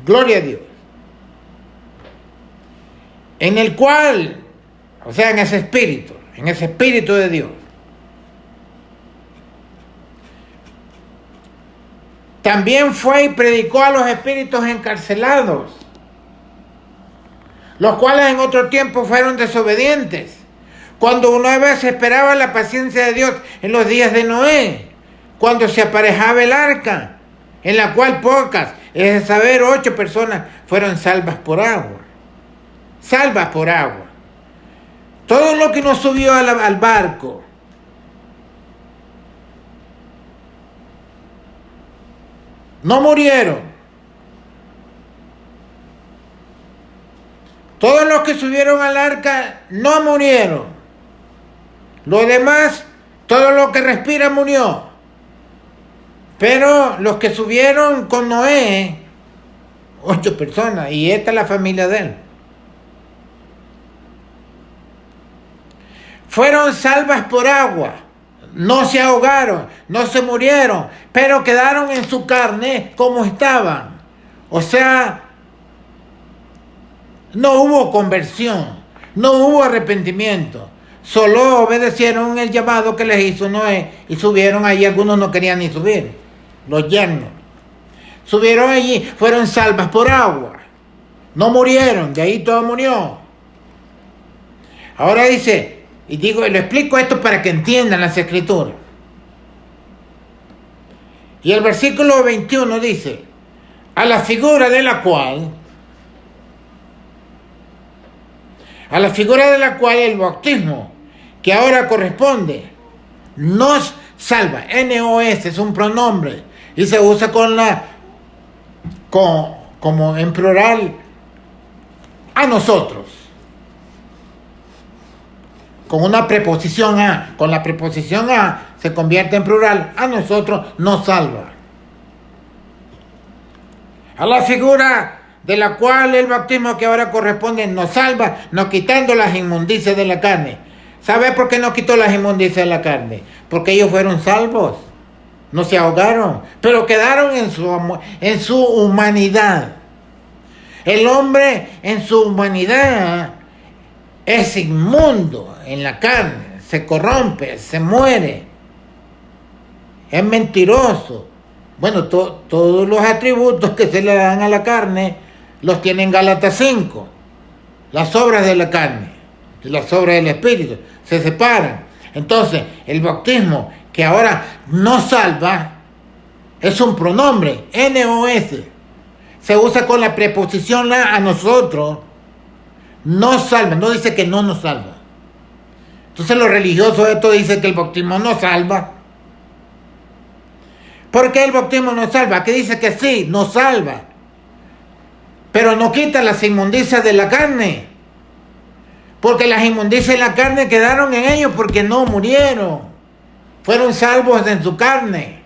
Gloria a Dios. En el cual, o sea, en ese espíritu de Dios, también fue y predicó a los espíritus encarcelados, los cuales en otro tiempo fueron desobedientes, cuando una vez esperaba la paciencia de Dios en los días de Noé, cuando se aparejaba el arca, en la cual pocas, es saber, 8 personas fueron salvas por agua. Salvas por agua. Todo lo que no subió al barco, no murieron. Todos los que subieron al arca no murieron. Los demás, todo lo que respira murió. Pero los que subieron con Noé, 8 personas, y esta es la familia de él, fueron salvas por agua. No se ahogaron, no se murieron, pero quedaron en su carne como estaban. O sea, no hubo conversión, no hubo arrepentimiento. Solo obedecieron el llamado que les hizo Noé y subieron allí. Algunos no querían ni subir, los yernos. Subieron allí, fueron salvas por agua. No murieron, de ahí todo murió. Ahora dice... Y digo, lo explico esto para que entiendan las escrituras. Y el versículo 21 dice, a la figura de la cual el bautismo que ahora corresponde nos salva. NOS es un pronombre y se usa como en plural a nosotros. Con una preposición a. Con la preposición a se convierte en plural. A nosotros nos salva. A la figura de la cual el bautismo que ahora corresponde nos salva, no quitando las inmundicias de la carne. ¿Sabe por qué no quitó las inmundicias de la carne? Porque ellos fueron salvos. No se ahogaron, pero quedaron en su humanidad. El hombre en su humanidad es inmundo en la carne, se corrompe, se muere, es mentiroso. Bueno, todos los atributos que se le dan a la carne los tiene en Gálatas 5. Las obras de la carne y las obras del espíritu se separan. Entonces, el bautismo que ahora nos salva es un pronombre, NOS. Se usa con la preposición a nosotros. Nos salva, no dice que no nos salva. Entonces los religiosos esto dice que el bautismo no salva. ¿Por qué el bautismo no salva? Que dice que sí, nos salva, pero no quita las inmundicias de la carne. Porque las inmundicias de la carne quedaron en ellos porque no murieron. Fueron salvos en su carne.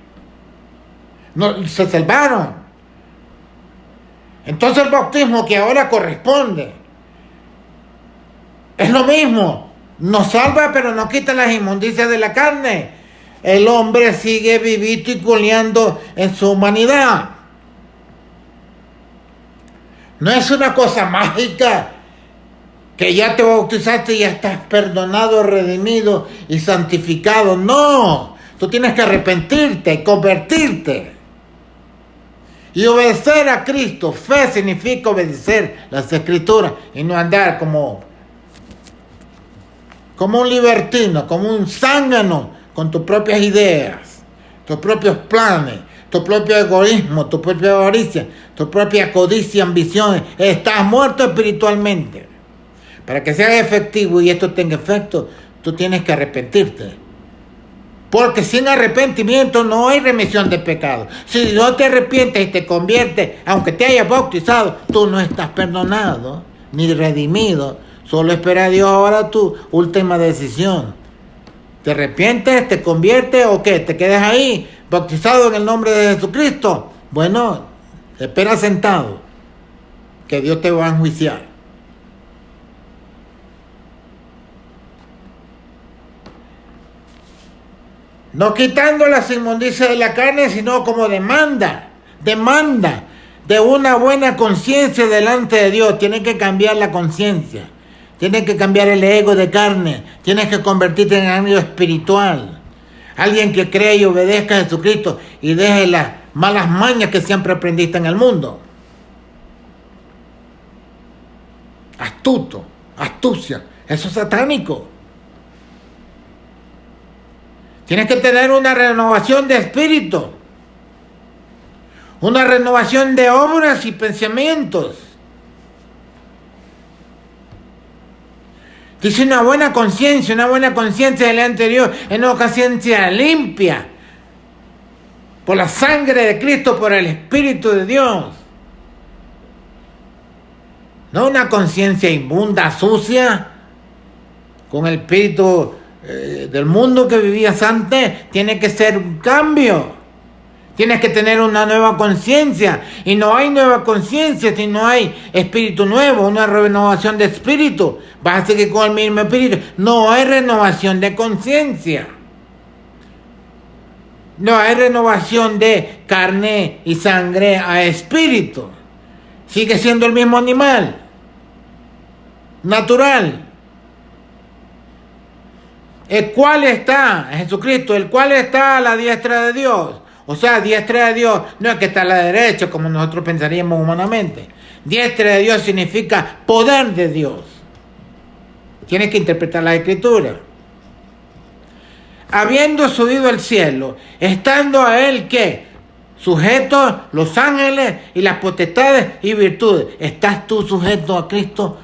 No, se salvaron. Entonces el bautismo que ahora corresponde es lo mismo. Nos salva, pero no quita las inmundicias de la carne. El hombre sigue vivito y coleando en su humanidad. No es una cosa mágica que ya te bautizaste y ya estás perdonado, redimido y santificado. No, tú tienes que arrepentirte, convertirte y obedecer a Cristo. Fe significa obedecer las Escrituras y no andar como un libertino, como un zángano con tus propias ideas, tus propios planes, tu propio egoísmo, tu propia avaricia, tu propia codicia, ambiciones. Estás muerto espiritualmente. Para que sea efectivo y esto tenga efecto, tú tienes que arrepentirte. Porque sin arrepentimiento no hay remisión de pecado. Si no te arrepientes y te conviertes, aunque te hayas bautizado, tú no estás perdonado ni redimido. Solo espera a Dios ahora tu última decisión. ¿Te arrepientes, te conviertes o qué? ¿Te quedas ahí bautizado en el nombre de Jesucristo? Bueno, espera sentado, que Dios te va a enjuiciar. No quitando las inmundicias de la carne, sino como demanda de una buena conciencia delante de Dios. Tienes que cambiar la conciencia. Tienes que cambiar el ego de carne. Tienes que convertirte en algo espiritual. Alguien que cree y obedezca a Jesucristo y deje las malas mañas que siempre aprendiste en el mundo. Astucia. Eso es satánico. Tienes que tener una renovación de espíritu. Una renovación de obras y pensamientos. Dice una buena conciencia delante de Dios, es una conciencia limpia por la sangre de Cristo, por el Espíritu de Dios. No una conciencia inmunda, sucia, con el espíritu del mundo que vivías antes. Tiene que ser un cambio. Tienes que tener una nueva conciencia. Y no hay nueva conciencia si no hay espíritu nuevo, una renovación de espíritu. Vas a seguir con el mismo espíritu. No hay renovación de conciencia. No hay renovación de carne y sangre a espíritu. Sigue siendo el mismo animal. Natural. El cual está, Jesucristo, el cual está a la diestra de Dios. O sea, diestra de Dios no es que está a la derecha como nosotros pensaríamos humanamente. Diestra de Dios significa poder de Dios. Tienes que interpretar la Escritura. Habiendo subido al cielo, estando a él, ¿qué? Sujetos los ángeles y las potestades y virtudes. ¿Estás tú sujeto a Cristo,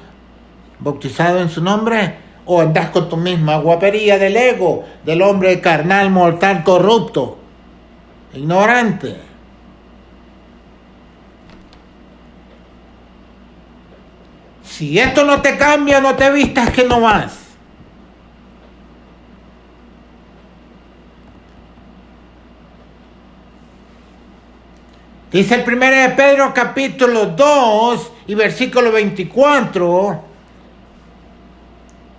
bautizado en su nombre? ¿O andas con tu misma guapería del ego, del hombre carnal, mortal, corrupto, ignorante? Si esto no te cambia, no te vistas que no vas. Dice el 1 de Pedro capítulo 2 y versículo 24,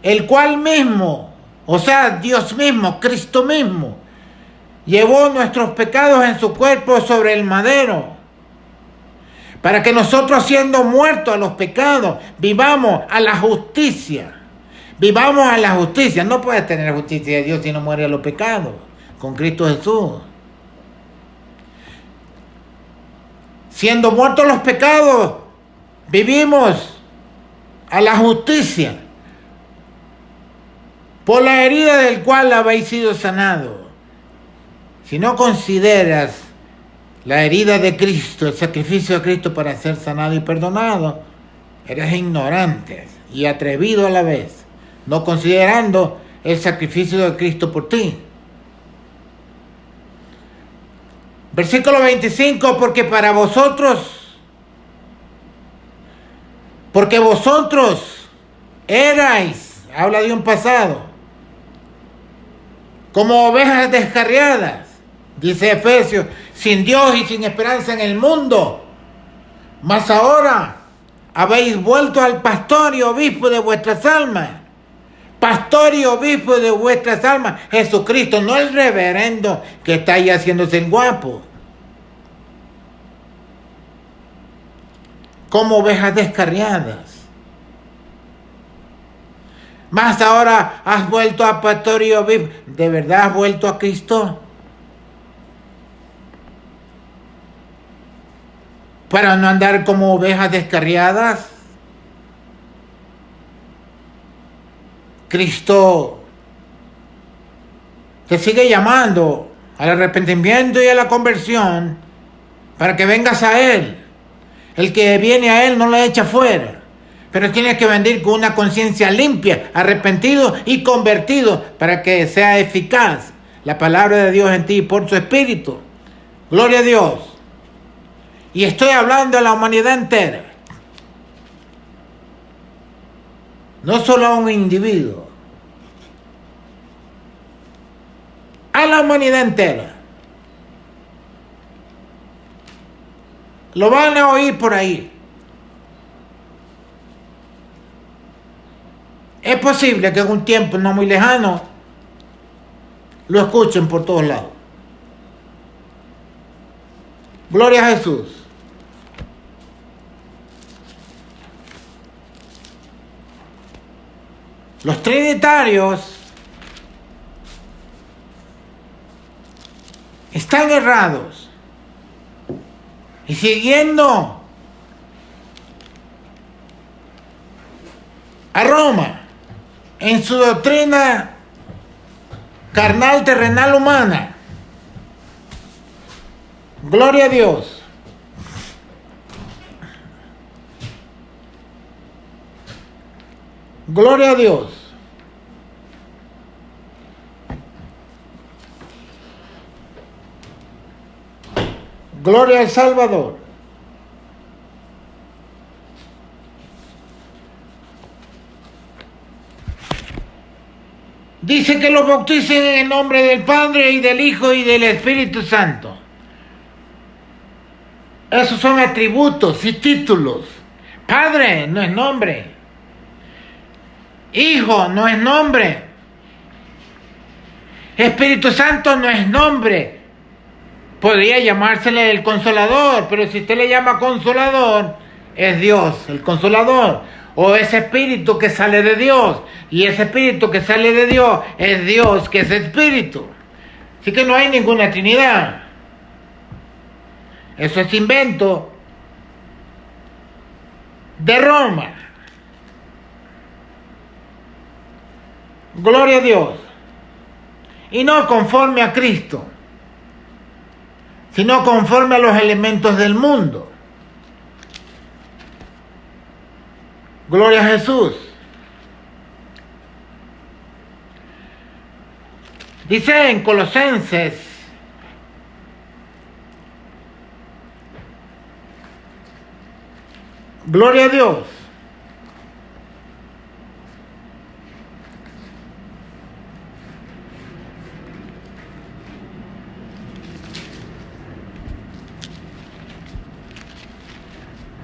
el cual mismo, o sea, Dios mismo, Cristo mismo, llevó nuestros pecados en su cuerpo sobre el madero, para que nosotros, siendo muertos a los pecados, vivamos a la justicia. Vivamos a la justicia. No puedes tener justicia de Dios si no mueres a los pecados. Con Cristo Jesús. Siendo muertos los pecados, vivimos a la justicia, por la herida del cual habéis sido sanados. Si no consideras la herida de Cristo, el sacrificio de Cristo para ser sanado y perdonado, eres ignorante y atrevido a la vez, no considerando el sacrificio de Cristo por ti. Versículo 25, porque vosotros erais, habla de un pasado, como ovejas descarriadas, dice Efesios, sin Dios y sin esperanza en el mundo. Mas ahora habéis vuelto al pastor y obispo de vuestras almas. Pastor y obispo de vuestras almas, Jesucristo, no el reverendo que está ahí haciéndose el guapo. Como ovejas descarriadas. Mas ahora has vuelto a pastor y obispo. ¿De verdad has vuelto a Cristo? Para no andar como ovejas descarriadas. Cristo te sigue llamando al arrepentimiento y a la conversión para que vengas a Él. El que viene a Él no lo echa fuera, pero tienes que venir con una conciencia limpia, arrepentido y convertido para que sea eficaz la palabra de Dios en ti por su Espíritu. Gloria a Dios. Y estoy hablando a la humanidad entera. No solo a un individuo, a la humanidad entera. Lo van a oír por ahí. Es posible que en un tiempo no muy lejano lo escuchen por todos lados. Gloria a Jesús. Los trinitarios están errados y siguiendo a Roma en su doctrina carnal, terrenal, humana. Gloria a Dios. Gloria a Dios. Gloria al Salvador. Dice que los bauticen en el nombre del Padre y del Hijo y del Espíritu Santo. Esos son atributos y títulos. Padre no es nombre. Hijo no es nombre. Espíritu Santo no es nombre. Podría llamársele el Consolador, pero si usted le llama Consolador, es Dios, el Consolador, o ese Espíritu que sale de Dios, y ese Espíritu que sale de Dios es Dios, que es Espíritu. Así que no hay ninguna Trinidad. Eso es invento de Roma. Gloria a Dios. Y no conforme a Cristo, sino conforme a los elementos del mundo. Gloria a Jesús. Dice en Colosenses, gloria a Dios.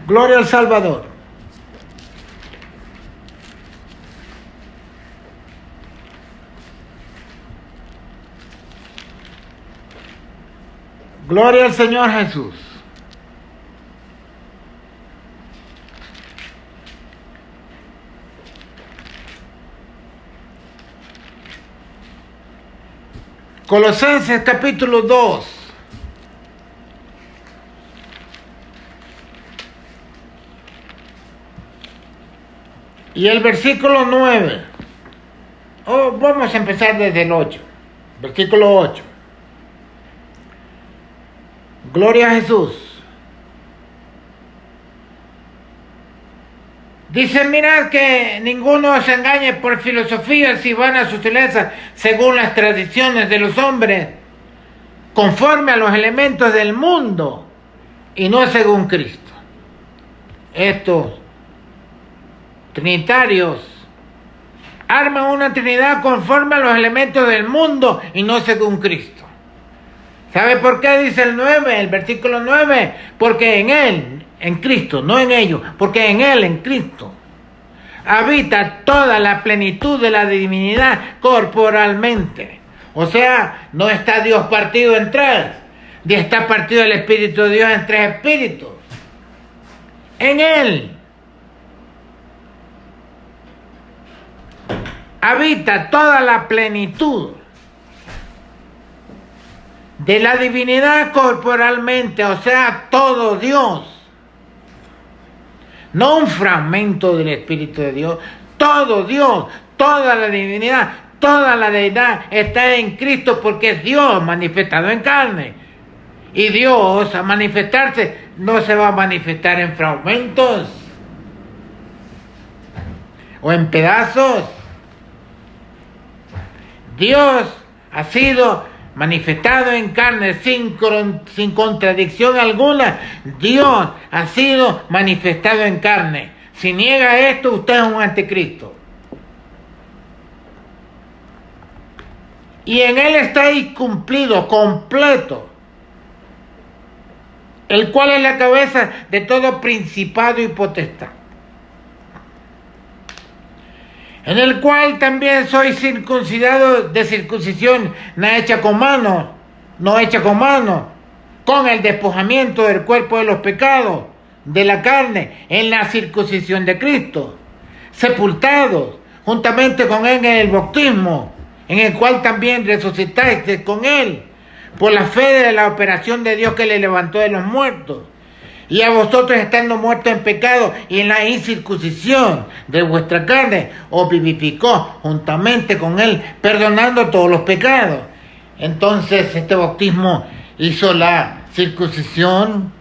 Gloria al Salvador. Gloria al Señor Jesús. Colosenses capítulo 2. Y el versículo 9. Vamos a empezar desde el 8. Versículo 8. Gloria a Jesús. Dice, mirad que ninguno os engañe por filosofías y vanas sutilezas según las tradiciones de los hombres, conforme a los elementos del mundo y no según Cristo. Estos trinitarios arman una trinidad conforme a los elementos del mundo y no según Cristo. ¿Sabe por qué dice el 9, el versículo 9? Porque en Él, en Cristo, no en ellos, porque en Él, en Cristo, habita toda la plenitud de la divinidad corporalmente. O sea, no está Dios partido en tres, está partido el Espíritu de Dios en tres espíritus. En Él habita toda la plenitud de la divinidad corporalmente, o sea, todo Dios. No un fragmento del Espíritu de Dios, todo Dios, toda la divinidad, toda la deidad está en Cristo porque es Dios manifestado en carne. Y Dios, a manifestarse, no se va a manifestar en fragmentos o en pedazos. Dios ha sido manifestado en carne sin contradicción alguna. Dios ha sido manifestado en carne. Si niega esto, usted es un anticristo. Y en Él está ahí cumplido, completo, el cual es la cabeza de todo principado y potestad, en el cual también soy circuncidado de circuncisión no hecha con mano, con el despojamiento del cuerpo de los pecados, de la carne, en la circuncisión de Cristo, sepultados juntamente con él en el bautismo, en el cual también resucitaste con él, por la fe de la operación de Dios que le levantó de los muertos. Y a vosotros, estando muertos en pecado y en la incircuncisión de vuestra carne, os vivificó juntamente con él, perdonando todos los pecados. Entonces este bautismo hizo la circuncisión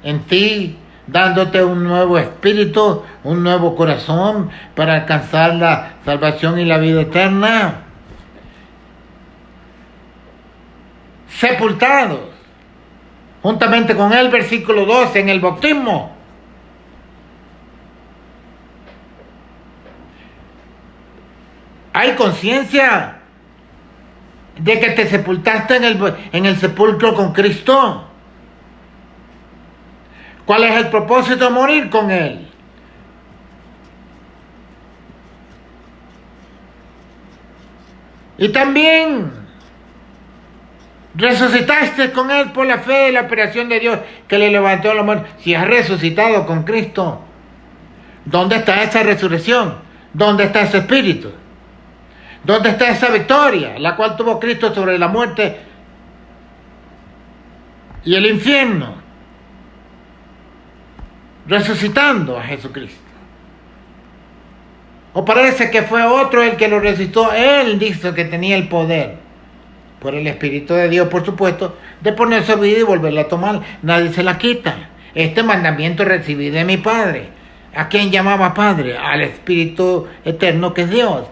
en ti, dándote un nuevo espíritu, un nuevo corazón para alcanzar la salvación y la vida eterna. Sepultados juntamente con él, versículo 12, en el bautismo. Hay conciencia de que te sepultaste en el sepulcro con Cristo. ¿Cuál es el propósito de morir con él? Y también resucitaste con él por la fe de la operación de Dios que le levantó a los muertos. Si has resucitado con Cristo, ¿dónde está esa resurrección? ¿Dónde está ese espíritu? ¿Dónde está esa victoria, la cual tuvo Cristo sobre la muerte y el infierno? Resucitando a Jesucristo. ¿O parece que fue otro el que lo resucitó? Él dijo que tenía el poder, por el Espíritu de Dios, por supuesto, de poner su vida y volverla a tomar. Nadie se la quita. Este mandamiento recibí de mi Padre. ¿A quién llamaba Padre? Al Espíritu Eterno que es Dios.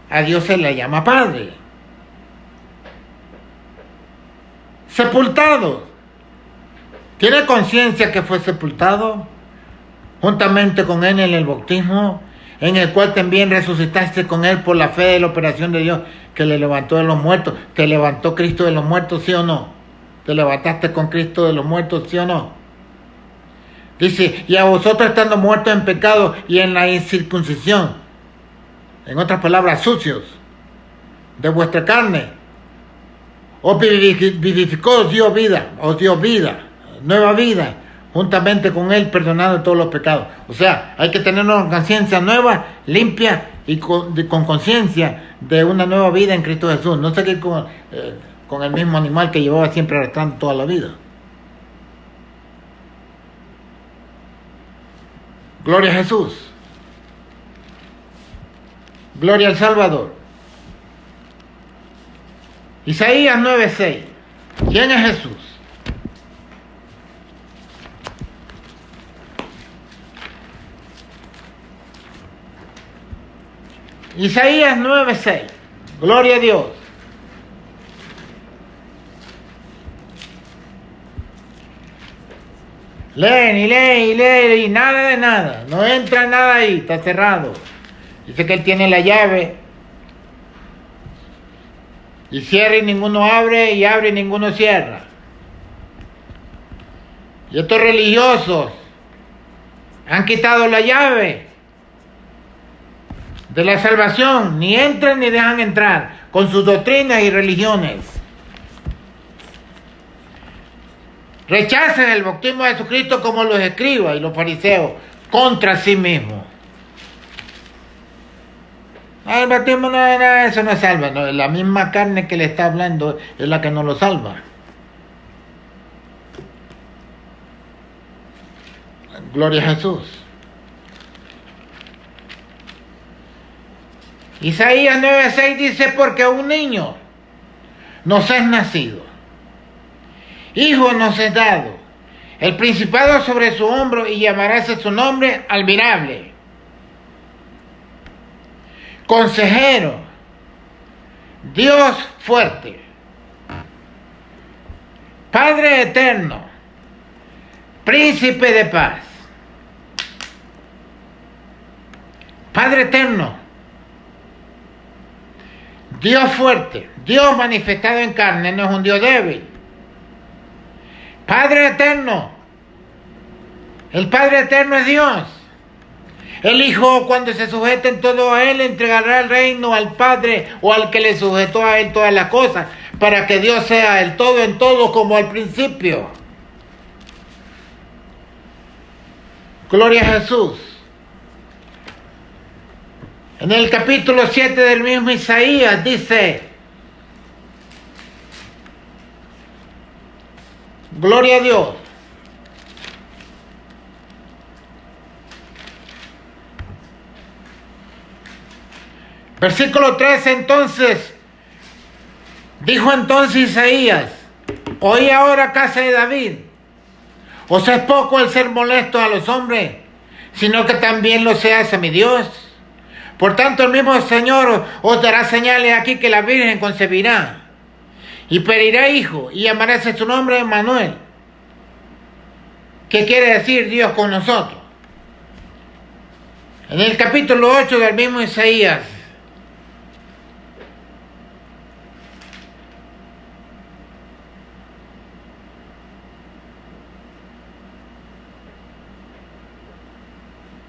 A Dios se le llama Padre. Sepultado. ¿Tiene conciencia que fue sepultado? Juntamente con él en el bautismo, en el cual también resucitaste con él por la fe de la operación de Dios que le levantó de los muertos. ¿Te levantó Cristo de los muertos, sí o no? ¿Te levantaste con Cristo de los muertos, sí o no? Dice, y a vosotros, estando muertos en pecado y en la incircuncisión, en otras palabras, sucios de vuestra carne, os vivificó, os dio vida, nueva vida, juntamente con él, perdonando todos los pecados. O sea, hay que tener una conciencia nueva, limpia y con conciencia de una nueva vida en Cristo Jesús. No seguir con el mismo animal que llevaba siempre arrastrando toda la vida. Gloria a Jesús. Gloria al Salvador. Isaías 9:6. ¿Quién es Jesús? Isaías 9:6. Gloria a Dios. Leen y leen y leen y nada de nada. No entra nada ahí, está cerrado. Dice que él tiene la llave. Y cierra y ninguno abre, y abre y ninguno cierra. Y estos religiosos han quitado la llave de la salvación. Ni entran ni dejan entrar con sus doctrinas y religiones. Rechazan el bautismo de Jesucristo como los escribas y los fariseos contra sí mismos. El bautismo no, eso no salva. No, la misma carne que le está hablando es la que no lo salva. Gloria a Jesús. Isaías 9:6 dice, porque un niño nos es nacido, hijo nos es dado, el principado sobre su hombro, y llamarás su nombre admirable, consejero, Dios fuerte, Padre eterno, príncipe de paz. Padre eterno, Dios fuerte, Dios manifestado en carne, no es un Dios débil. Padre eterno, el Padre eterno es Dios. El Hijo, cuando se sujete en todo a Él, entregará el reino al Padre o al que le sujetó a Él todas las cosas, para que Dios sea el todo en todo como al principio. Gloria a Jesús. En el capítulo 7 del mismo Isaías dice, gloria a Dios. Versículo 13 entonces, dijo entonces Isaías, oí ahora casa de David, ¿os es poco el ser molesto a los hombres, sino que también lo seas a mi Dios? Por tanto el mismo Señor os dará señales aquí que la Virgen concebirá y parirá hijo y llamará su nombre Emmanuel, que quiere decir Dios con nosotros. En el capítulo 8 del mismo Isaías,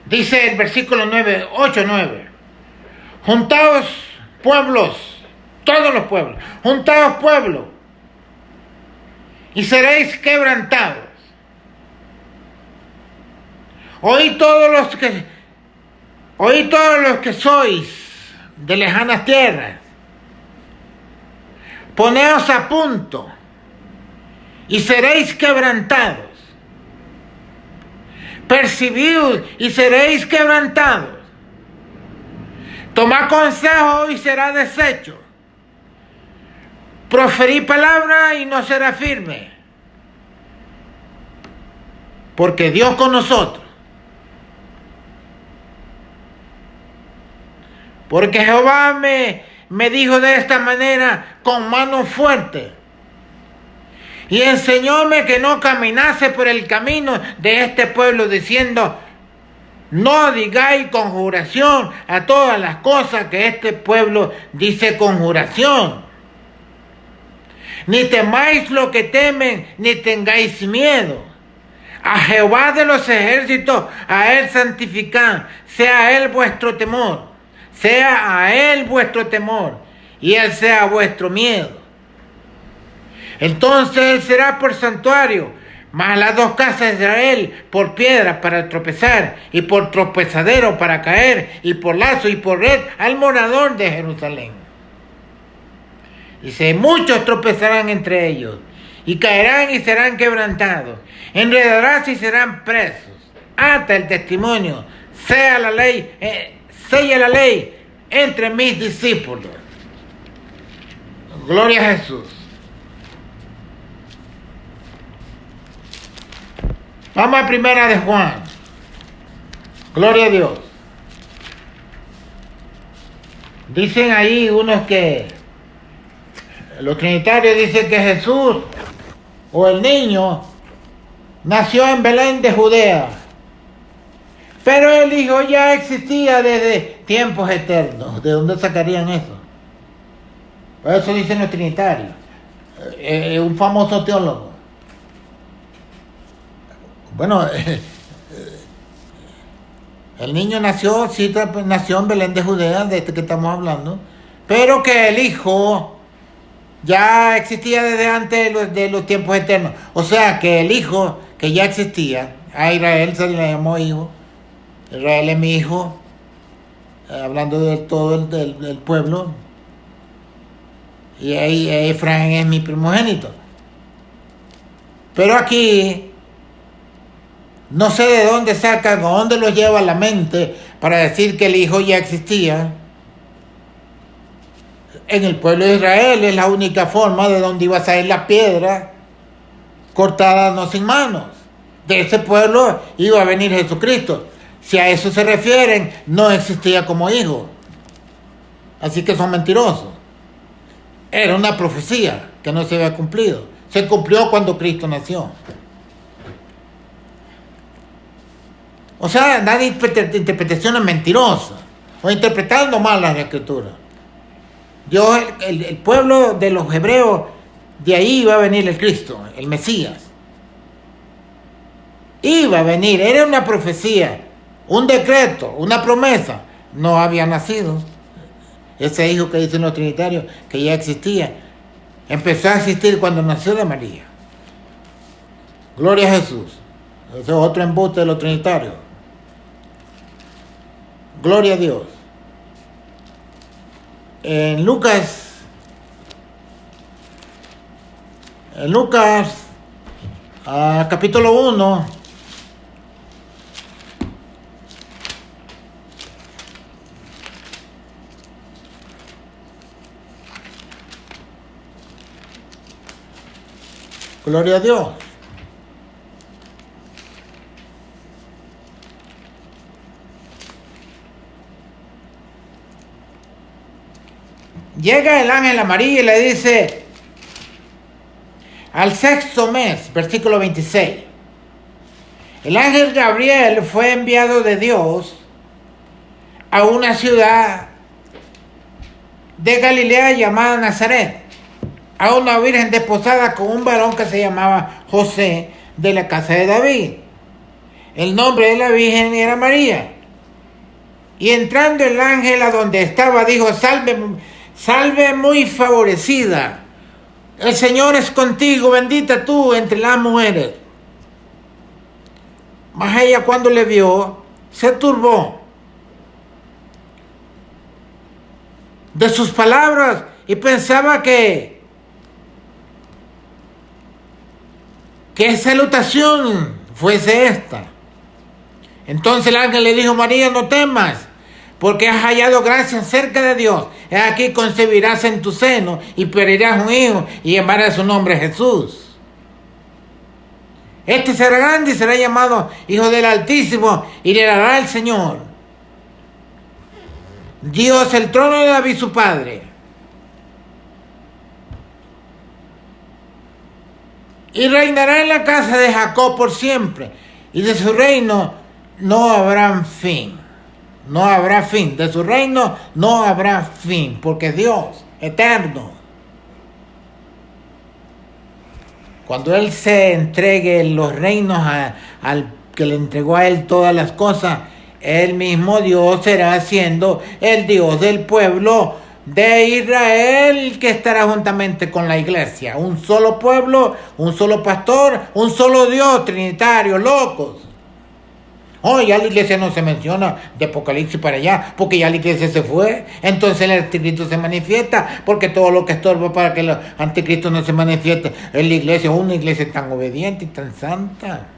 dice el versículo 9, 8, 9. Juntaos pueblos, todos los pueblos, juntaos pueblos, y seréis quebrantados. Oíd todos los que sois de lejanas tierras, poneos a punto, y seréis quebrantados. Percibid y seréis quebrantados. Tomad consejo y será deshecho. Proferid palabra y no será firme. Porque Dios con nosotros. Porque Jehová me dijo de esta manera con mano fuerte. Y enseñóme que no caminase por el camino de este pueblo, diciendo, no digáis conjuración a todas las cosas que este pueblo dice conjuración. Ni temáis lo que temen, ni tengáis miedo. A Jehová de los ejércitos, a él santificad, sea a él vuestro temor. Sea a él vuestro temor, y él sea vuestro miedo. Entonces él será por santuario, mas las dos casas de Israel por piedra para tropezar, y por tropezadero para caer, y por lazo y por red al morador de Jerusalén. Dice, muchos tropezarán entre ellos, y caerán y serán quebrantados, enredarás y serán presos. Ata el testimonio, sella la ley entre mis discípulos. Gloria a Jesús. Vamos a primera de Juan. Gloria a Dios. Dicen ahí unos que los trinitarios dicen que Jesús o el niño nació en Belén de Judea, pero el hijo ya existía desde tiempos eternos. ¿De dónde sacarían eso? Por eso dicen los trinitarios. Un famoso teólogo. Bueno, el niño nació, sí, nació en Belén de Judea, de este que estamos hablando, pero que el hijo ya existía desde antes de los tiempos eternos. O sea, que el hijo que ya existía, a Israel se le llamó hijo, Israel es mi hijo, hablando de todo del pueblo, y ahí Efraín es mi primogénito. Pero aquí no sé de dónde sacan o dónde lo lleva la mente para decir que el hijo ya existía. En el pueblo de Israel es la única forma de donde iba a salir la piedra cortada no sin manos. De ese pueblo iba a venir Jesucristo. Si a eso se refieren, no existía como hijo. Así que son mentirosos. Era una profecía que no se había cumplido. Se cumplió cuando Cristo nació. O sea, nadie interpretaciones mentirosas o interpretando mal las escrituras. Dios, el pueblo de los hebreos, de ahí iba a venir el Cristo, el Mesías. Iba a venir, era una profecía, un decreto, una promesa. No había nacido. Ese hijo que dicen los trinitarios, que ya existía, empezó a existir cuando nació de María. Gloria a Jesús. Ese es otro embuste de los trinitarios. Gloria a Dios. en Lucas capítulo 1, gloria a Dios. Llega el ángel a María y le dice, al 6º mes, versículo 26, el ángel Gabriel fue enviado de Dios a una ciudad de Galilea llamada Nazaret, a una virgen desposada con un varón que se llamaba José, de la casa de David. El nombre de la virgen era María. Y entrando el ángel a donde estaba, dijo, salve muy favorecida, el Señor es contigo, bendita tú entre las mujeres. Mas ella, cuando le vio, se turbó de sus palabras y pensaba que salutación fuese esta. Entonces el ángel le dijo, María, no temas, porque has hallado gracia cerca de Dios. He aquí concebirás en tu seno y parirás un hijo y llamarás su nombre Jesús. Este será grande y será llamado Hijo del Altísimo, y le dará el Señor Dios el trono de David su padre. Y reinará en la casa de Jacob por siempre, y de su reino no habrá fin. No habrá fin. De su reino no habrá fin, porque es Dios eterno. Cuando Él se entregue los reinos al que le entregó a Él todas las cosas, Él mismo Dios será siendo el Dios del pueblo de Israel, que estará juntamente con la iglesia. Un solo pueblo, un solo pastor, un solo Dios, trinitario, locos. Oh, ya la iglesia no se menciona de Apocalipsis para allá, porque ya la iglesia se fue. Entonces el anticristo se manifiesta, porque todo lo que estorba para que el anticristo no se manifieste es la iglesia, una iglesia tan obediente y tan santa.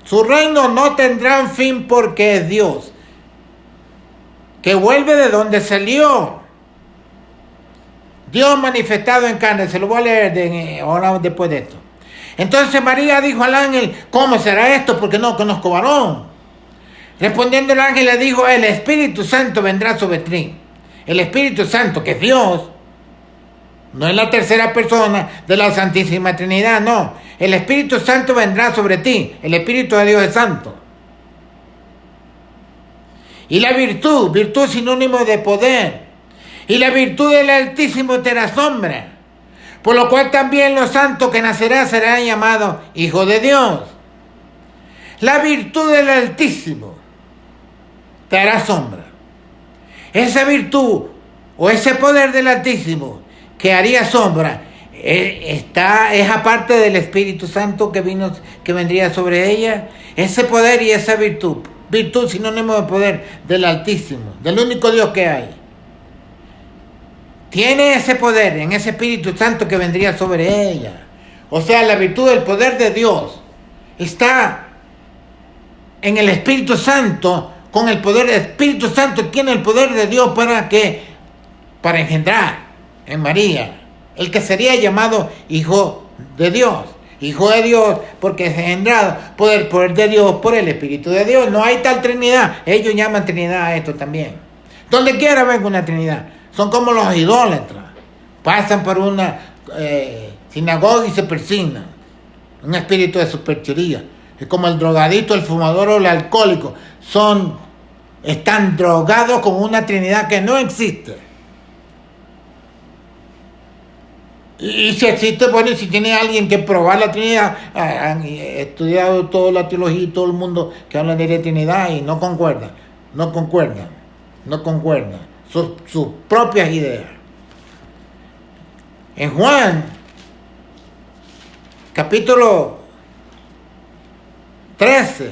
Su reino no tendrá fin porque es Dios, que vuelve de donde salió. Dios manifestado en carne. Se lo voy a leer ahora después de esto. Entonces María dijo al ángel, ¿cómo será esto? Porque no conozco varón. Respondiendo el ángel le dijo, el Espíritu Santo vendrá sobre ti. El Espíritu Santo, que es Dios, no es la tercera persona de la Santísima Trinidad, no. El Espíritu Santo vendrá sobre ti. El Espíritu de Dios es santo. Y la virtud sinónimo de poder. Y la virtud del Altísimo te asombra, por lo cual también los santos que nacerá serán llamados hijos de Dios. La virtud del Altísimo te hará sombra. Esa virtud o ese poder del Altísimo que haría sombra es aparte del Espíritu Santo que vendría sobre ella. Ese poder y esa virtud sinónimo de poder del Altísimo, del único Dios que hay. Tiene ese poder en ese Espíritu Santo que vendría sobre ella. O sea, la virtud del poder de Dios está en el Espíritu Santo. Con el poder del Espíritu Santo tiene el poder de Dios para engendrar en María el que sería llamado Hijo de Dios. Hijo de Dios porque es engendrado por el poder de Dios, por el Espíritu de Dios. No hay tal Trinidad. Ellos llaman Trinidad a esto también. Donde quiera ven una Trinidad. Son como los idólatras. Pasan por una sinagoga y se persignan. Un espíritu de superchería. Es como el drogadito, el fumador o el alcohólico. Están drogados con una Trinidad que no existe. Y si existe, bueno, si tiene alguien que probar la Trinidad, han estudiado toda la teología y todo el mundo que habla de la Trinidad y no concuerdan. Sus propias ideas. En Juan, capítulo 13,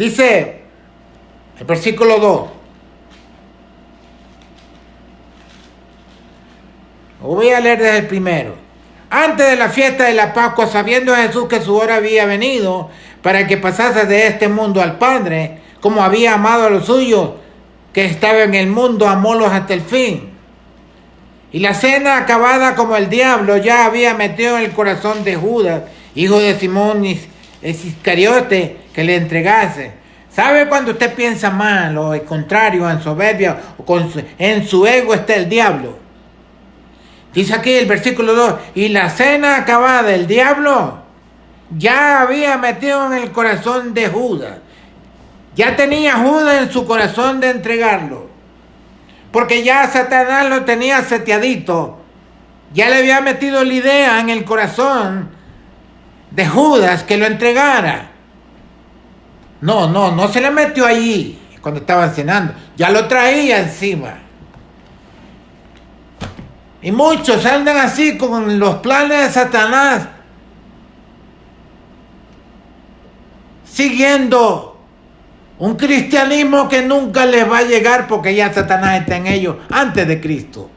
Dice el versículo 2. Voy a leer desde el primero. Antes de la fiesta de la Pascua, sabiendo Jesús que su hora había venido para que pasase de este mundo al Padre, como había amado a los suyos que estaban en el mundo, amólos hasta el fin. Y la cena acabada, como el diablo ya había metido en el corazón de Judas, hijo de Simón Iscariote, que le entregase. ¿Sabe cuando usted piensa mal o el contrario, en soberbia o en su ego está el diablo? Dice aquí el versículo 2, y la cena acabada, el diablo ya había metido en el corazón de Judas. Ya tenía Judas en su corazón de entregarlo. Porque ya Satanás lo tenía seteadito. Ya le había metido la idea en el corazón de Judas que lo entregara. No se le metió allí cuando estaban cenando. Ya lo traía encima. Y muchos andan así con los planes de Satanás, siguiendo un cristianismo que nunca les va a llegar porque ya Satanás está en ellos antes de Cristo.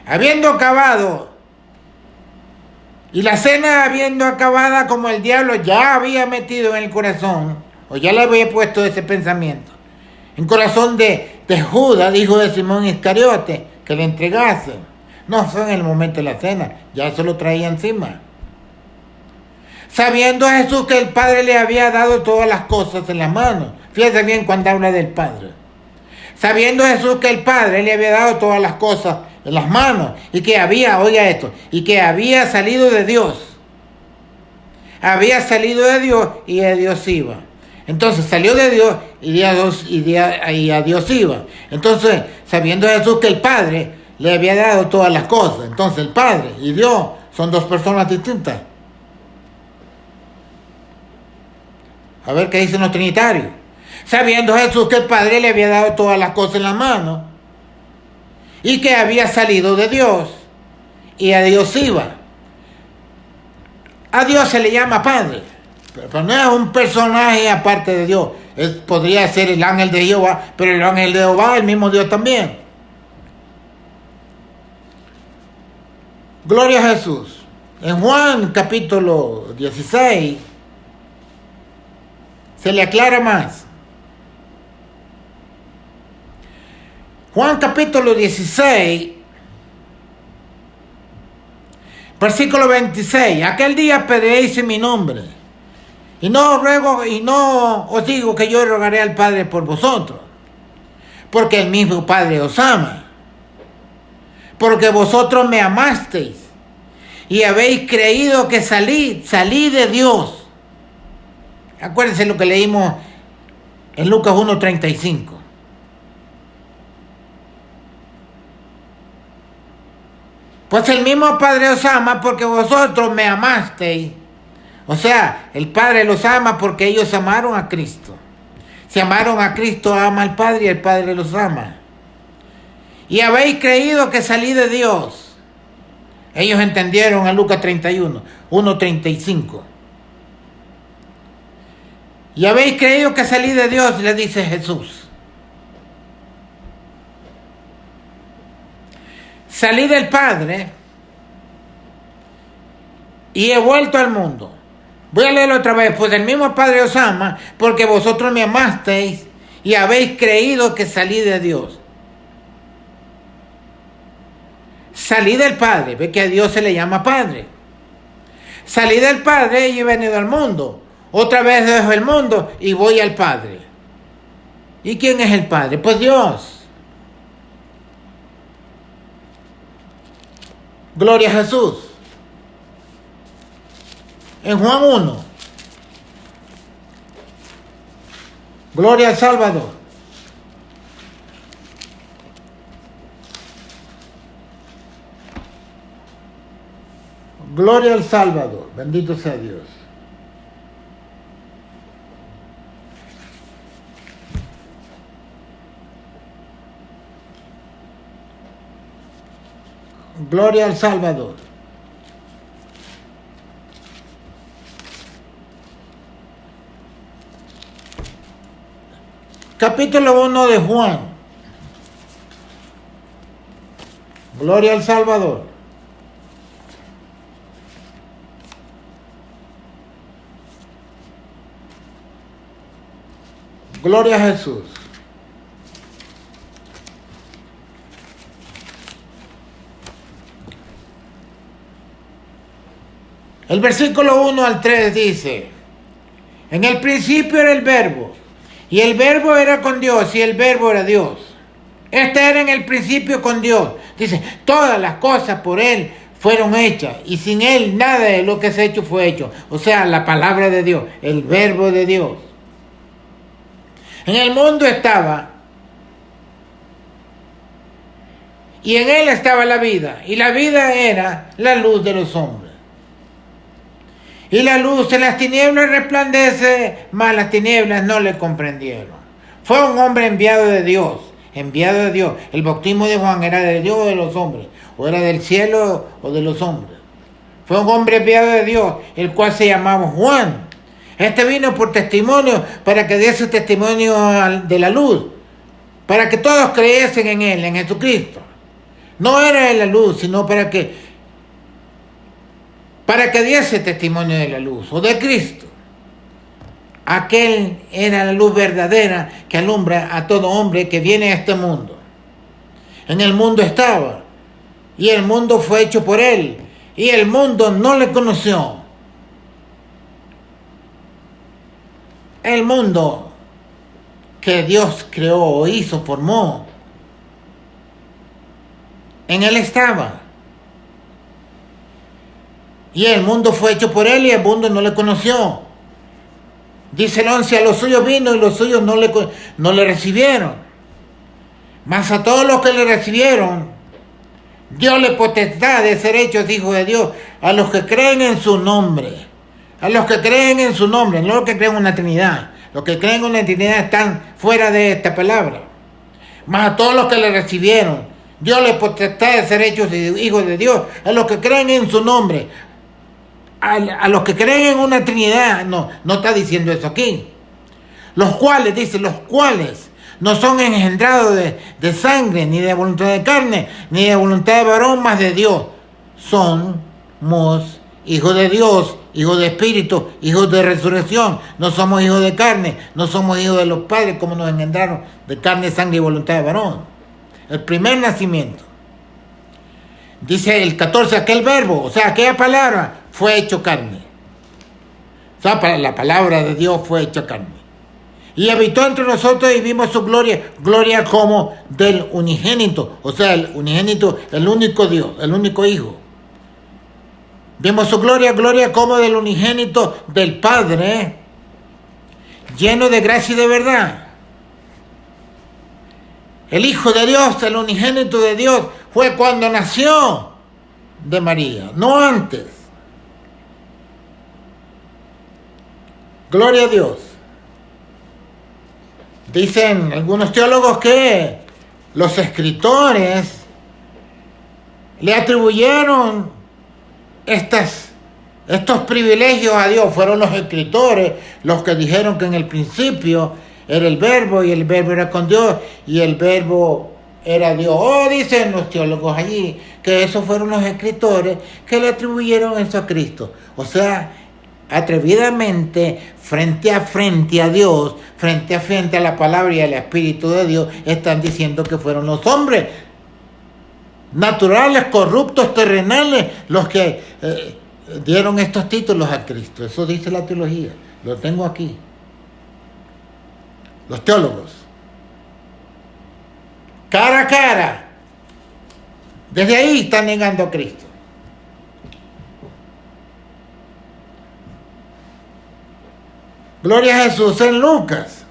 Habiendo acabado, y la cena habiendo acabada, como el diablo ya había metido en el corazón, o ya le había puesto ese pensamiento, en corazón de Judas, hijo de Simón Iscariote, que le entregase. No fue en el momento de la cena, ya eso lo traía encima. Sabiendo Jesús que el Padre le había dado todas las cosas en las manos. Fíjese bien cuando habla del Padre. Sabiendo Jesús que el Padre le había dado todas las cosas en las manos y que había, oiga esto, y que había salido de Dios. Había salido de Dios y de Dios iba. Entonces salió de Dios y a Dios iba. Entonces, sabiendo Jesús que el Padre le había dado todas las cosas. Entonces el Padre y Dios son dos personas distintas. A ver qué dicen los trinitarios. Sabiendo Jesús que el Padre le había dado todas las cosas en la mano y que había salido de Dios y a Dios iba. A Dios se le llama Padre, pero no es un personaje aparte de Dios. Podría ser el ángel de Jehová, pero el ángel de Jehová es el mismo Dios también. Gloria a Jesús. En Juan capítulo 16 se le aclara más. Juan capítulo 16, versículo 26. Aquel día pediréis en mi nombre. Y no ruego y no os digo que yo rogaré al Padre por vosotros, porque el mismo Padre os ama. Porque vosotros me amasteis y habéis creído que salí de Dios. Acuérdense lo que leímos en Lucas 1:35. Pues el mismo Padre os ama porque vosotros me amasteis. O sea, el Padre los ama porque ellos amaron a Cristo. Si amaron a Cristo, ama al Padre y el Padre los ama. Y habéis creído que salí de Dios. Ellos entendieron en Lucas 1:35. Y habéis creído que salí de Dios, le dice Jesús. Salí del Padre y he vuelto al mundo. Voy a leerlo otra vez. Pues el mismo Padre os ama porque vosotros me amasteis y habéis creído que salí de Dios. Salí del Padre, ve que a Dios se le llama Padre. Salí del Padre y he venido al mundo. Otra vez dejo el mundo y voy al Padre. ¿Y quién es el Padre? Pues Dios. Gloria a Jesús. En Juan 1. Gloria al Salvador. Gloria al Salvador. Bendito sea Dios. Gloria al Salvador. Capítulo 1 de Juan. Gloria al Salvador. Gloria a Jesús. El versículo 1 al 3 dice: en el principio era el Verbo, y el Verbo era con Dios, y el Verbo era Dios. Este era en el principio con Dios. Dice, todas las cosas por Él fueron hechas, y sin Él nada de lo que se ha hecho fue hecho. O sea, la palabra de Dios, el Verbo de Dios. En el mundo estaba, y en Él estaba la vida, y la vida era la luz de los hombres. Y la luz en las tinieblas resplandece, mas las tinieblas no le comprendieron. Fue un hombre enviado de Dios, enviado de Dios. El bautismo de Juan era de Dios o de los hombres, o era del cielo o de los hombres. Fue un hombre enviado de Dios, el cual se llamaba Juan. Este vino por testimonio, para que diese testimonio de la luz, para que todos creyesen en Él, en Jesucristo. No era de la luz, sino para que diese testimonio de la luz o de Cristo. Aquel era la luz verdadera que alumbra a todo hombre que viene a este mundo. En el mundo estaba, y el mundo fue hecho por Él, y el mundo no le conoció. El mundo que Dios creó o hizo, formó, en Él estaba. Y el mundo fue hecho por Él, y el mundo no le conoció. Dice el 11, a los suyos vino, y los suyos no le recibieron. Mas a todos los que le recibieron, diole potestad de ser hechos hijos de Dios, a los que creen en su nombre. A los que creen en su nombre, no los que creen en una Trinidad. Los que creen en una Trinidad están fuera de esta palabra. Mas a todos los que le recibieron, diole potestad de ser hechos hijos de Dios, a los que creen en su nombre. A los que creen en una Trinidad, no está diciendo eso aquí. Los cuales, dice, los cuales no son engendrados de sangre, ni de voluntad de carne, ni de voluntad de varón, mas de Dios. Somos hijos de Dios, hijos de espíritu, hijos de resurrección. No somos hijos de carne, no somos hijos de los padres como nos engendraron de carne, sangre y voluntad de varón. El primer nacimiento. Dice el 14, aquel verbo, o sea, aquella palabra fue hecho carne. O sea, la palabra de Dios fue hecha carne. Y habitó entre nosotros y vimos su gloria, gloria como del unigénito. O sea, el unigénito, el único Dios, el único Hijo. Vimos su gloria, gloria como del unigénito del Padre, lleno de gracia y de verdad. El Hijo de Dios, el unigénito de Dios, fue cuando nació de María, no antes. Gloria a Dios. Dicen algunos teólogos que los escritores le atribuyeron estos privilegios a Dios. Fueron los escritores los que dijeron que en el principio era el Verbo, y el Verbo era con Dios, y el Verbo era Dios. Dicen los teólogos allí que esos fueron los escritores que le atribuyeron eso a Cristo. O sea, atrevidamente, frente a Dios, frente a la palabra y al Espíritu de Dios, están diciendo que fueron los hombres naturales, corruptos, terrenales, los que dieron estos títulos a Cristo. Eso dice la teología, lo tengo aquí. Los teólogos. Cara a cara. Desde ahí están negando a Cristo. Gloria a Jesús. En Lucas.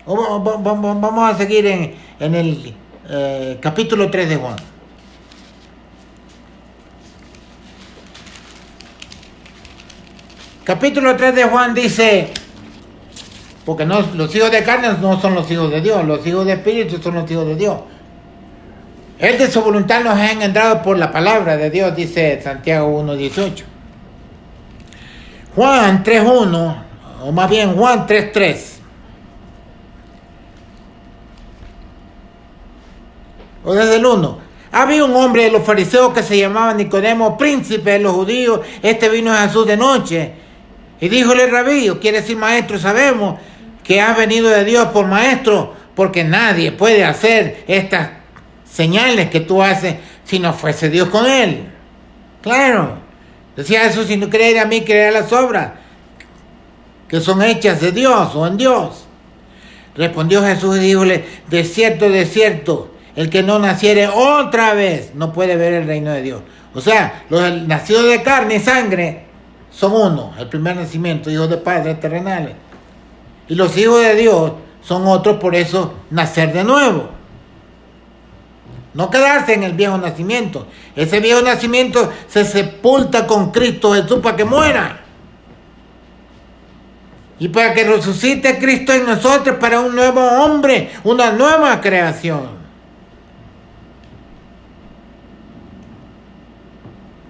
Vamos a seguir en el capítulo 3 de Juan. Capítulo 3 de Juan dice, porque no, los hijos de carne no son los hijos de Dios, los hijos de espíritu son los hijos de Dios. Él de su voluntad nos ha engendrado por la palabra de Dios, dice Santiago 1:18. Juan 3:1, o más bien Juan 3:3. o desde el 1. Había un hombre de los fariseos que se llamaba Nicodemo, príncipe de los judíos. Este vino a Jesús de noche y díjole: Rabí, quiere decir maestro, sabemos que has venido de Dios por maestro, porque nadie puede hacer estas señales que tú haces si no fuese Dios con él. Claro, decía Jesús: si no crees a mí, creer a las obras que son hechas de Dios o en Dios. Respondió Jesús y díjole: de cierto, el que no naciere otra vez no puede ver el reino de Dios. O sea, los nacidos de carne y sangre son uno, el primer nacimiento, hijos de padres terrenales. Y los hijos de Dios son otros, por eso nacer de nuevo. No quedarse en el viejo nacimiento. Ese viejo nacimiento se sepulta con Cristo Jesús para que muera. Y para que resucite Cristo en nosotros para un nuevo hombre, una nueva creación.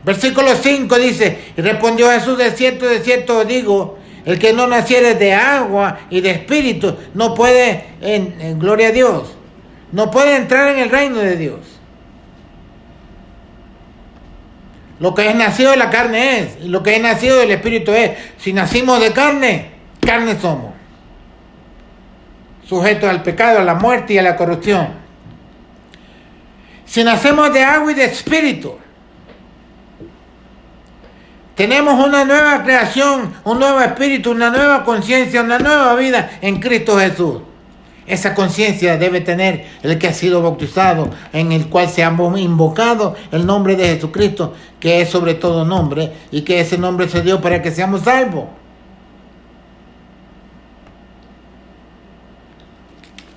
Versículo 5 dice: y respondió Jesús: de cierto os digo, el que no naciere de agua y de espíritu no puede, en gloria a Dios, no puede entrar en el reino de Dios. Lo que es nacido de la carne es, y lo que es nacido del espíritu es. Si nacimos de carne, carne somos, sujetos al pecado, a la muerte y a la corrupción. Si nacemos de agua y de espíritu, tenemos una nueva creación, un nuevo espíritu, una nueva conciencia, una nueva vida en Cristo Jesús. Esa conciencia debe tener el que ha sido bautizado, en el cual se ha invocado el nombre de Jesucristo, que es sobre todo nombre, y que ese nombre se dio para que seamos salvos.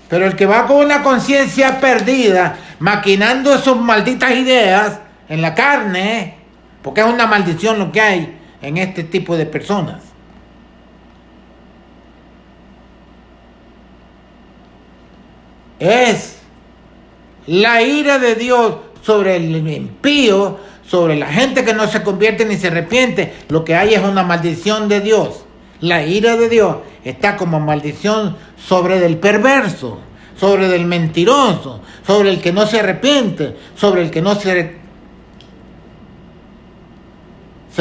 Pero el que va con una conciencia perdida, maquinando sus malditas ideas en la carne, porque es una maldición lo que hay en este tipo de personas. Es la ira de Dios sobre el impío, sobre la gente que no se convierte ni se arrepiente. Lo que hay es una maldición de Dios. La ira de Dios está como maldición sobre el perverso, sobre el mentiroso, sobre el que no se arrepiente, sobre el que no se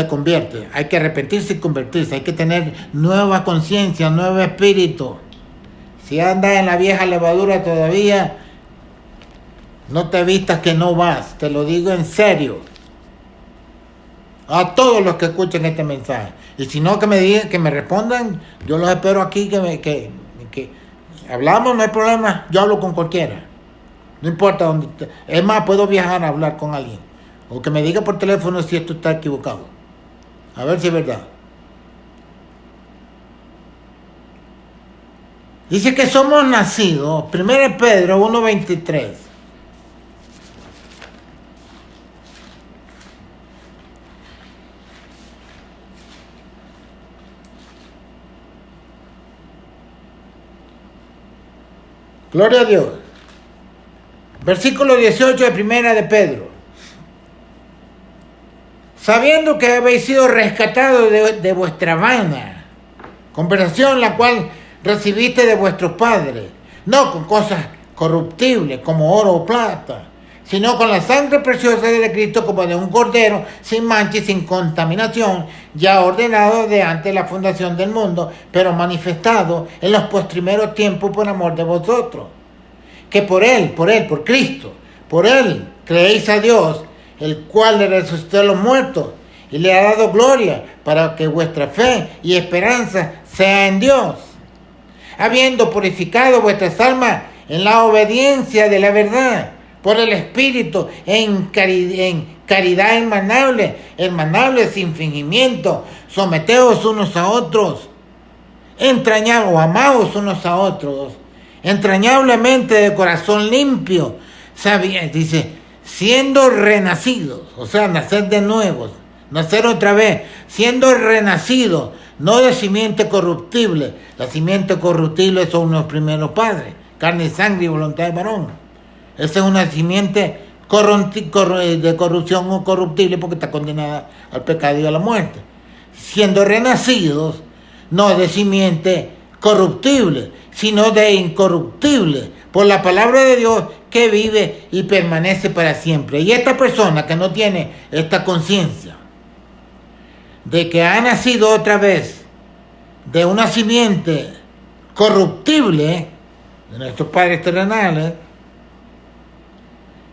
convierte. Hay que arrepentirse y convertirse. Hay que tener nueva conciencia, nuevo espíritu. Si andas en la vieja levadura todavía, no te vistas que no vas. Te lo digo en serio. A todos los que escuchen este mensaje. Y si no, que me digan, que me respondan. Yo los espero aquí, que hablamos, no hay problema. Yo hablo con cualquiera. No importa dónde. Es más, puedo viajar a hablar con alguien. O que me diga por teléfono si esto está equivocado. A ver si es verdad. Dice que somos nacidos, 1 Pedro 1:23. Gloria a Dios. Versículo 18 de 1 de Pedro. Sabiendo que habéis sido rescatados de vuestra vana conversación, la cual recibiste de vuestros padres, no con cosas corruptibles como oro o plata, sino con la sangre preciosa de Cristo, como de un cordero, sin mancha y sin contaminación, ya ordenado de antes de la fundación del mundo, pero manifestado en los postrimeros tiempos por amor de vosotros, que por Cristo, por Él creéis a Dios, el cual le resucitó a los muertos y le ha dado gloria, para que vuestra fe y esperanza sea en Dios, habiendo purificado vuestras almas en la obediencia de la verdad, por el Espíritu, en caridad hermanable sin fingimiento, someteos unos a otros, amaos unos a otros, entrañablemente de corazón limpio, dice, siendo renacidos, o sea, nacer de nuevo, nacer otra vez, siendo renacidos, no de simiente corruptible. La simiente corruptible son los primeros padres, carne y sangre y voluntad de varón. Esa es una simiente de corrupción o corruptible, porque está condenada al pecado y a la muerte. Siendo renacidos, no de simiente corruptible, sino de incorruptible, por la palabra de Dios, que vive y permanece para siempre. Y esta persona que no tiene esta conciencia de que ha nacido otra vez de una simiente corruptible de nuestros padres terrenales,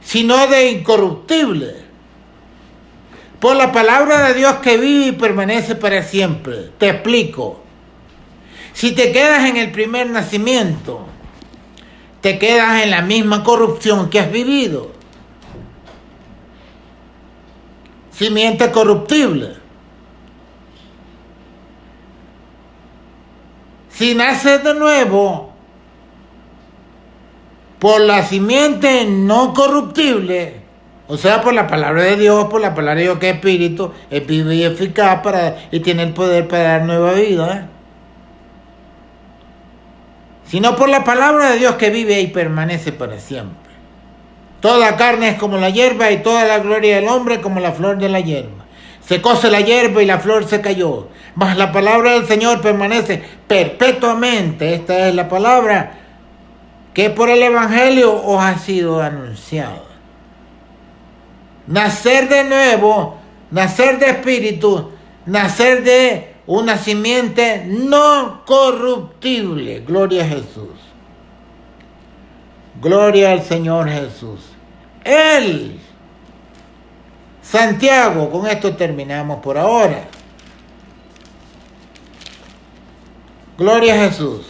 sino de incorruptible, por la palabra de Dios que vive y permanece para siempre. Te explico. Si te quedas en el primer nacimiento, te quedas en la misma corrupción que has vivido. Simiente corruptible. Si naces de nuevo por la simiente no corruptible, o sea, por la palabra de Dios, por la palabra de Dios que es espíritu, es vivo y eficaz y tiene el poder para dar nueva vida, sino por la palabra de Dios que vive y permanece para siempre. Toda carne es como la hierba y toda la gloria del hombre como la flor de la hierba. Secóse la hierba y la flor se cayó, mas la palabra del Señor permanece perpetuamente. Esta es la palabra que por el Evangelio os ha sido anunciada. Nacer de nuevo, nacer de espíritu, nacer de una simiente no corruptible. Gloria a Jesús. Gloria al Señor Jesús. Él, Santiago, con esto terminamos por ahora. Gloria a Jesús.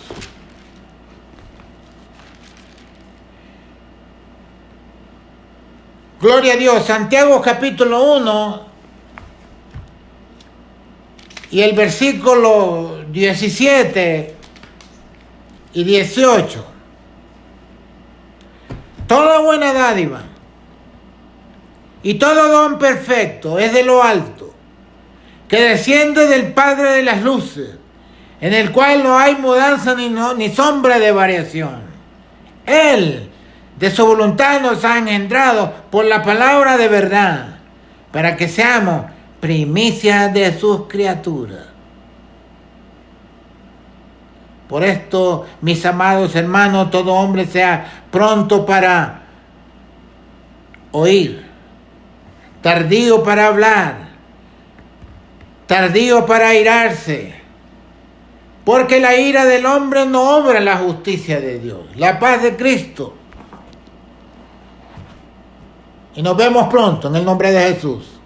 Gloria a Dios. Santiago capítulo 1 y el versículo 17 y 18. Toda buena dádiva y todo don perfecto es de lo alto, que desciende del Padre de las luces, en el cual no hay mudanza ni sombra de variación. Él, de su voluntad, nos ha engendrado por la palabra de verdad, para que seamos primicias de sus criaturas. Por esto, mis amados hermanos, todo hombre sea pronto para oír, tardío para hablar, tardío para airarse, porque la ira del hombre no obra la justicia de Dios. La paz de Cristo. Y nos vemos pronto en el nombre de Jesús.